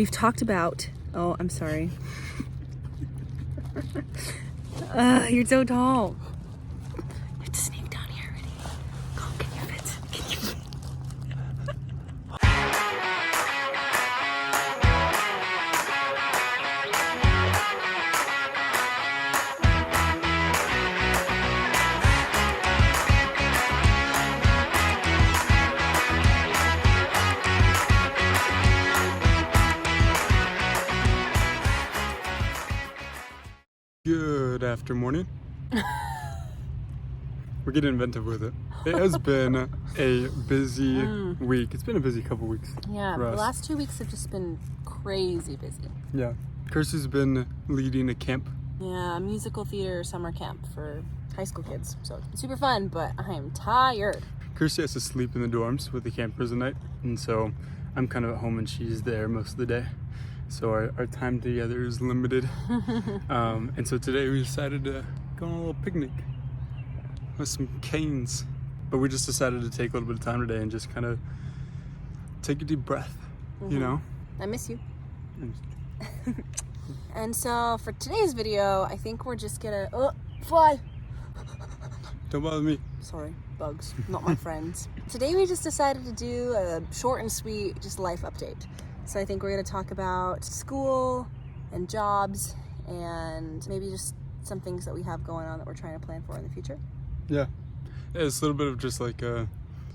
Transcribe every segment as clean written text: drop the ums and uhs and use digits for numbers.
We've talked about, oh, I'm sorry. You're so tall. You have to sneak down here already. Go, get your fits. Get your fits. Good after morning. We're getting inventive with it. It has been a busy week. It's been a busy couple weeks. Yeah, for the us. last 2 weeks have just been crazy busy. Yeah. Kirsty's been leading a camp. Yeah, a musical theater summer camp for high school kids. So it's been super fun, but I am tired. Kirsty has to sleep in the dorms with the campers at night, and so I'm kind of at home and she's there most of the day. So our time together is limited. And so today we decided to go on a little picnic with some canes. But we just decided to take a little bit of time today and just kind of take a deep breath, you know? I miss you. And so for today's video, I think we're just gonna, fly. Don't bother me. Sorry, bugs, not my friends. Today we just decided to do a short and sweet, just life update. So I think we're gonna talk about school and jobs and maybe just some things that we have going on that we're trying to plan for in the future. Yeah. It's a little bit of just like,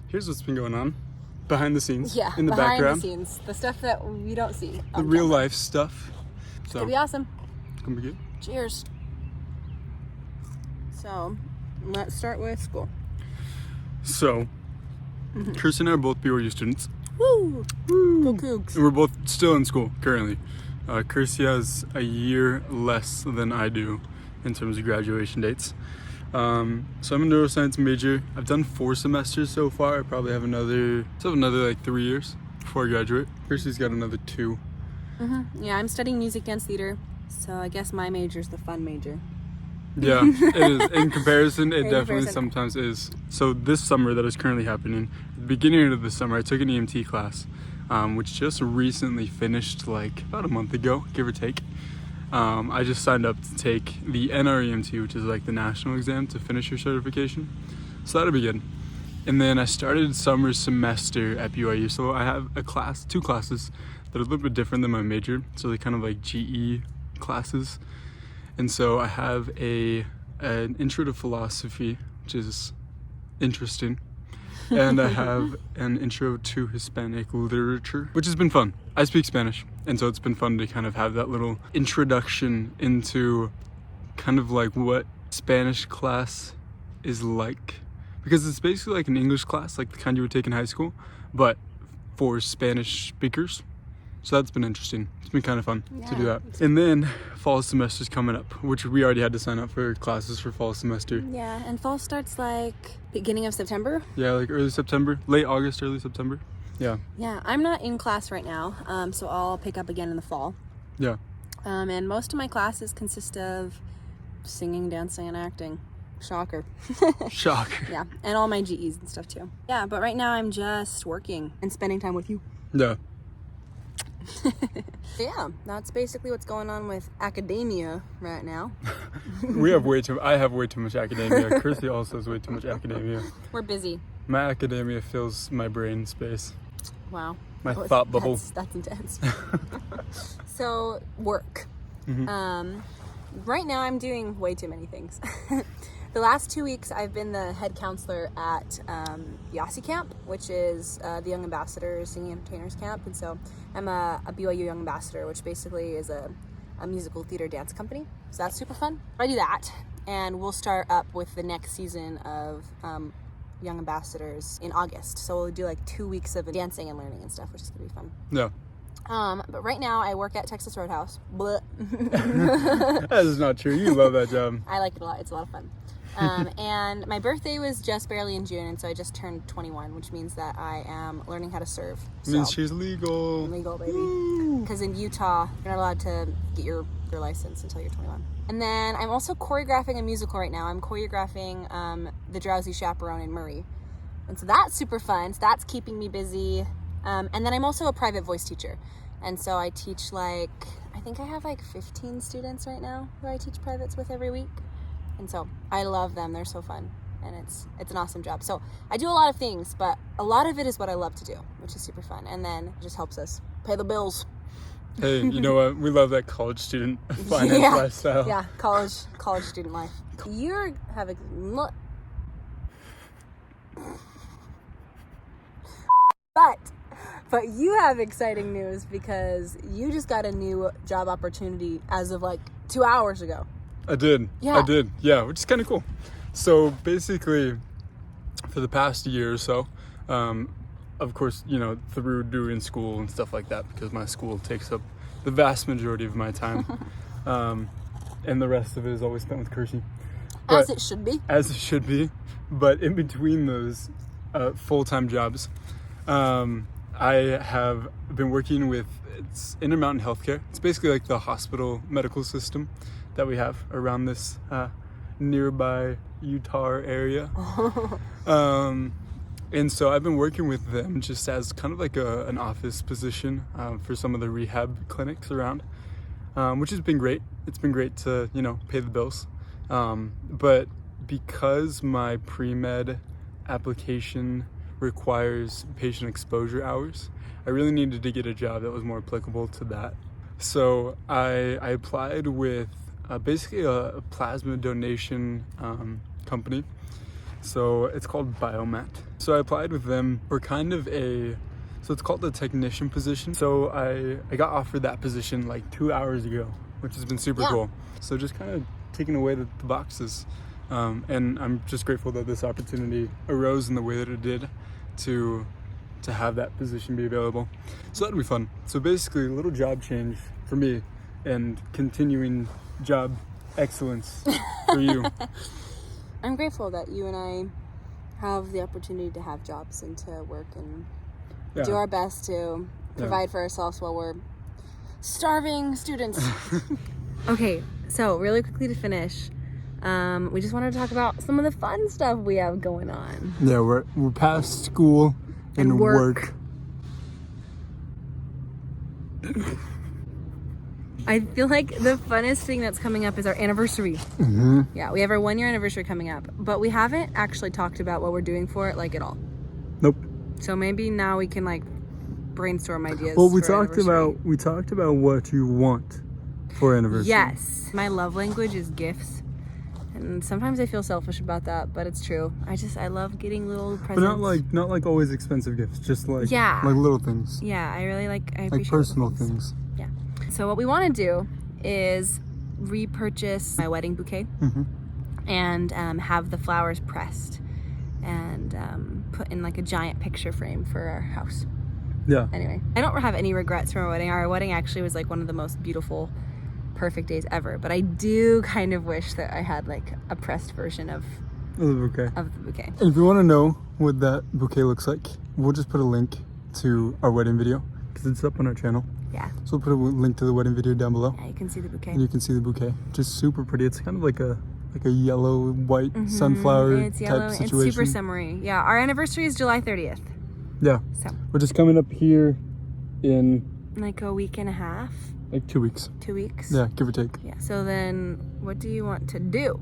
here's what's been going on behind the scenes. Yeah, in the behind background. the scenes, the stuff that we don't see. The real life stuff. It's So gonna be awesome. it's gonna be good. Cheers. So let's start with school. So, Kirsty and I are both BYU students. Woo! Go Cougs. And we're both still in school currently. Kirsty has a year less than I do in terms of graduation dates. So I'm a neuroscience major. I've done 4 semesters so far. I probably have another like 3 years before I graduate. Kirsty's got another 2. Yeah, I'm studying music dance theater, so I guess my major is the fun major. Yeah, it is. In comparison, it In definitely comparison. sometimes is. So this summer that is currently happening, at the beginning of the summer, I took an EMT class, which just recently finished like about a month ago, give or take. I just signed up to take the NREMT, which is like the national exam to finish your certification. So that'll be good. And then I started summer semester at BYU. So I have 2 classes that are a little bit different than my major. So they're kind of like GE classes. And so I have an intro to philosophy, which is interesting. And I have an intro to Hispanic literature, which has been fun. I speak Spanish, and so it's been fun to kind of have that little introduction into kind of like what Spanish class is like. Because it's basically like an English class, like the kind you would take in high school, but for Spanish speakers. So that's been interesting. It's been kind of fun to do that. And then fall semester's coming up, which we already had to sign up for classes for fall semester. Yeah, and fall starts like beginning of September. Yeah, like early September, late August, early September. Yeah. Yeah, I'm not in class right now, so I'll pick up again in the fall. Yeah. And most of my classes consist of singing, dancing, and acting. Shocker. Shocker. Yeah, and all my GEs and stuff too. Yeah, but right now I'm just working and spending time with you. Yeah. Yeah, that's basically what's going on with academia right now. I have way too much academia. Kirsty also has way too much academia. We're busy. My academia fills my brain space. Wow. My thought bubble. That's intense. So, work. Right now I'm doing way too many things. The last 2 weeks I've been the head counselor at Yasi Camp, which is the Young Ambassadors Singing Entertainers Camp. And so I'm a BYU Young Ambassador, which basically is a musical theater dance company. So that's super fun. I do that, and we'll start up with the next season of Young Ambassadors in August. So we'll do like 2 weeks of dancing and learning and stuff, which is gonna be fun. Yeah. But right now I work at Texas Roadhouse. Blech. That is not true. You love that job. I like it a lot. It's a lot of fun. And my birthday was just barely in June, and so I just turned 21, which means that I am learning how to serve. Means So, she's legal. I'm legal, baby. Because in Utah, you're not allowed to get your license until you're 21. And then I'm also choreographing a musical right now. I'm choreographing The Drowsy Chaperone in Murray. And so that's super fun. So that's keeping me busy. And then I'm also a private voice teacher. And so I teach I think I have 15 students right now who I teach privates with every week. And so I love them. They're so fun. And it's an awesome job. So I do a lot of things, but a lot of it is what I love to do, which is super fun. And then it just helps us pay the bills. Hey, you know what? We love that college student finance lifestyle. Yeah, college student life. You're having... But you have exciting news because you just got a new job opportunity as of 2 hours ago. I did. Yeah. I did. Yeah, which is kind of cool. So basically, for the past year or so, of course, through doing school and stuff like that, because my school takes up the vast majority of my time, and the rest of it is always spent with Kirsty. As it should be. As it should be. But in between those full-time jobs, I have been working with Intermountain Healthcare. It's basically like the hospital medical system that we have around this nearby Utah area. And so I've been working with them just as kind of like an office position for some of the rehab clinics around, which has been great. It's been great to, pay the bills. But because my pre-med application requires patient exposure hours, I really needed to get a job that was more applicable to that. So I applied with basically a plasma donation company. So it's called Biomat. So I applied with them for kind of so it's called the technician position. So I got offered that position 2 hours ago, which has been super cool. So just kind of taking away the boxes. And I'm just grateful that this opportunity arose in the way that it did to have that position be available. So that'll be fun. So basically a little job change for me and continuing job excellence for you. I'm grateful that you and I have the opportunity to have jobs and to work and do our best to provide for ourselves while we're starving students. Okay, so really quickly to finish, we just wanted to talk about some of the fun stuff we have going on. Yeah, we're past school and work. I feel like the funnest thing that's coming up is our anniversary. Mm-hmm. Yeah, we have our 1 year anniversary coming up, but we haven't actually talked about what we're doing for it at all. Nope. So maybe now we can brainstorm ideas. Well, we talked about what you want for anniversary. Yes, my love language is gifts, and sometimes I feel selfish about that, but it's true. I love getting little presents. But not like always expensive gifts, just like little things. Yeah, I appreciate personal things. Yeah. So what we want to do is repurchase my wedding bouquet and have the flowers pressed and put in a giant picture frame for our house. Yeah. Anyway, I don't have any regrets from our wedding. Our wedding actually was one of the most beautiful, perfect days ever. But I do kind of wish that I had a pressed version of the bouquet. And if you want to know what that bouquet looks like, we'll just put a link to our wedding video because it's up on our channel. Yeah. So we'll put a link to the wedding video down below. Yeah, you can see the bouquet. And you can see the bouquet. Just super pretty. It's kind of like a yellow, white sunflower it's yellow. type situation. It's super summery. Yeah, our anniversary is July 30th. Yeah. So we're just coming up here in a week and a half. 2 weeks. 2 weeks. Yeah, give or take. Yeah. So then, what do you want to do?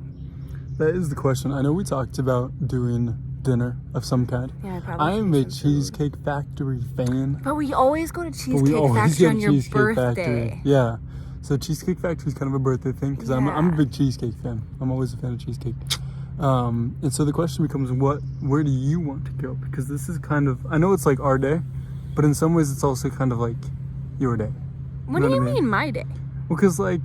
That is the question. I know we talked about doing dinner of some kind. Yeah, probably. I am a Cheesecake Factory fan. But we always go to Cheesecake Factory on your birthday. Yeah. So Cheesecake Factory is kind of a birthday thing because I'm a big cheesecake fan. I'm always a fan of cheesecake. And so the question becomes, where do you want to go? Because this is kind of, I know it's our day, but in some ways it's also kind of your day. What do you mean my day? Well, because I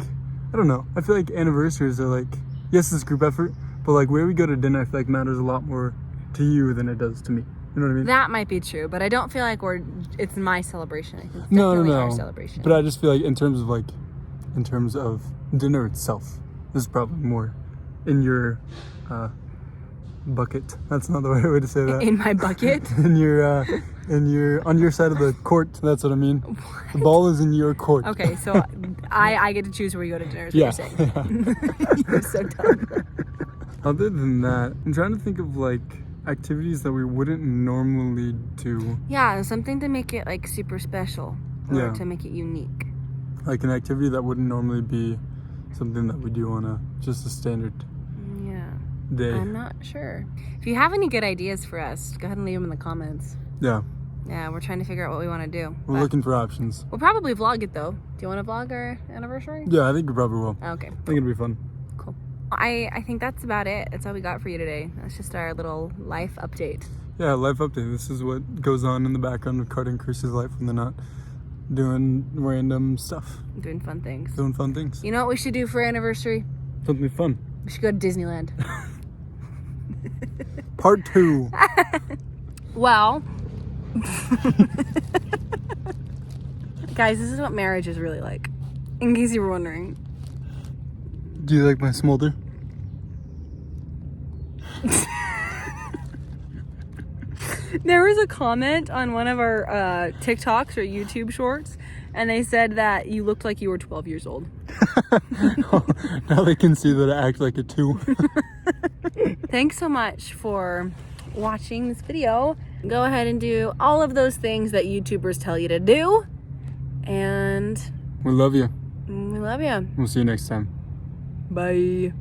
don't know. I feel like anniversaries are yes, it's group effort, but where we go to dinner, I feel matters a lot more to you than it does to me. You know what I mean? That might be true, but I don't feel it's my celebration. I think it's no. our celebration. But I just feel in terms of dinner itself, this is probably more in your bucket. That's not the right way to say that. In my bucket? in your on your side of the court. That's what I mean. What? The ball is in your court. Okay, so I get to choose where we go to dinner. Is what you're saying. You're so dumb. Other than that, I'm trying to think of activities that we wouldn't normally do. Yeah, something to make it super special. or to make it unique. Like an activity that wouldn't normally be something that we do on just a standard day. I'm not sure. If you have any good ideas for us, go ahead and leave them in the comments. Yeah. Yeah, we're trying to figure out what we want to do. We're looking for options. We'll probably vlog it though. Do you want to vlog our anniversary? Yeah, I think we probably will. Okay. I think it'll be fun. Cool. I think that's about it. That's all we got for you today. That's just our little life update. Yeah, life update. This is what goes on in the background of Carter and Chris's life when they're not doing random stuff. Doing fun things. Doing fun things. You know what we should do for our anniversary? Something fun. We should go to Disneyland. Part 2. Well, guys, this is what marriage is really like. In case you were wondering. Do you like my smolder? There was a comment on one of our TikToks or YouTube shorts, and they said that you looked like you were 12 years old. Now they can see that I act like a 2. Thanks so much for watching this video. Go ahead and do all of those things that YouTubers tell you to do. And We love you. we love you. We'll see you next time. Bye.